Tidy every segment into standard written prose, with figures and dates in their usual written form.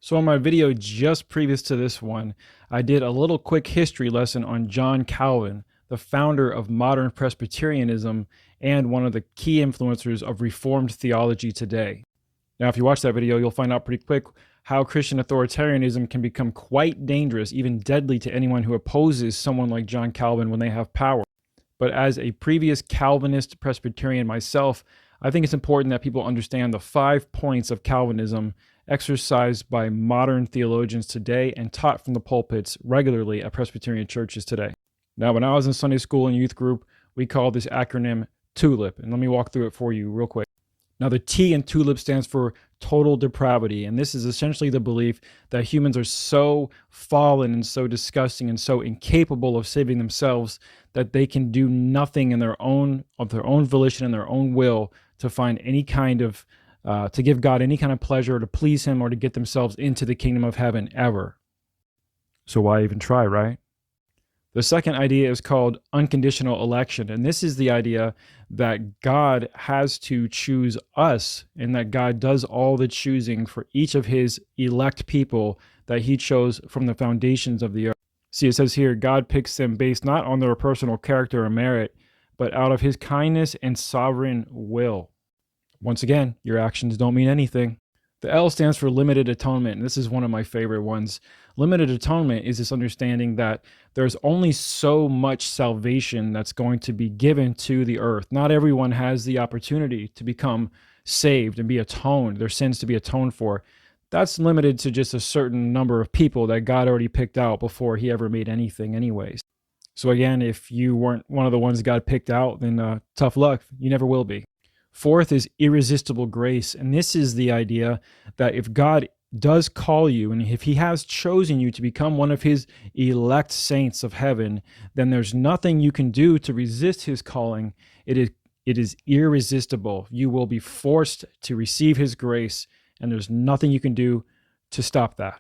So in my video just previous to this one, I did a little quick history lesson on John Calvin, the founder of modern Presbyterianism and one of the key influencers of Reformed theology today. Now, if you watch that video, you'll find out pretty quick how Christian authoritarianism can become quite dangerous, even deadly to anyone who opposes someone like John Calvin when they have power. But as a previous Calvinist Presbyterian myself, I think it's important that people understand the 5 points of Calvinism exercised by modern theologians today and taught from the pulpits regularly at Presbyterian churches today. Now, when I was in Sunday school and youth group, we called this acronym TULIP, and let me walk through it for you real quick. Now, the T in TULIP stands for total depravity, and this is essentially the belief that humans are so fallen and so disgusting and so incapable of saving themselves that they can do nothing in their own volition and their own will to find any kind of to give God any kind of pleasure or to please him or to get themselves into the kingdom of heaven ever. So why even try, right? The second idea is called unconditional election, and this is the idea that God has to choose us and that God does all the choosing for each of his elect people that he chose from the foundations of the earth. See, it says here, God picks them based not on their personal character or merit, but out of his kindness and sovereign will. Once again, your actions don't mean anything. The L stands for limited atonement, and this is one of my favorite ones. Limited atonement is this understanding that there's only so much salvation that's going to be given to the earth. Not everyone has the opportunity to become saved and be atoned, their sins to be atoned for. That's limited to just a certain number of people that God already picked out before he ever made anything anyways. So again, if you weren't one of the ones God picked out, then tough luck. You never will be. Fourth is irresistible grace. And this is the idea that if God does call you and if he has chosen you to become one of his elect saints of heaven, then there's nothing you can do to resist his calling. It is irresistible. You will be forced to receive his grace, and there's nothing you can do to stop that.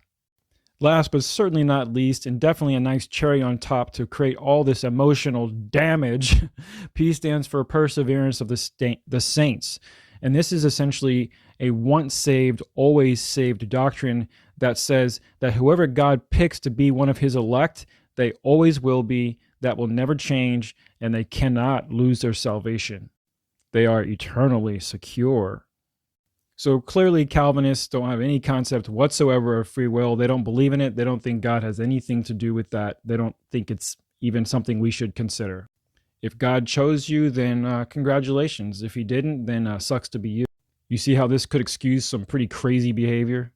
Last but certainly not least, and definitely a nice cherry on top to create all this emotional damage, P stands for perseverance of the saints. And this is essentially a once saved, always saved doctrine that says that whoever God picks to be one of his elect, they always will be, that will never change, and they cannot lose their salvation. They are eternally secure. So clearly Calvinists don't have any concept whatsoever of free will. They don't believe in it. They don't think God has anything to do with that. They don't think it's even something we should consider. If God chose you, then congratulations. If he didn't, then sucks to be you. You see how this could excuse some pretty crazy behavior?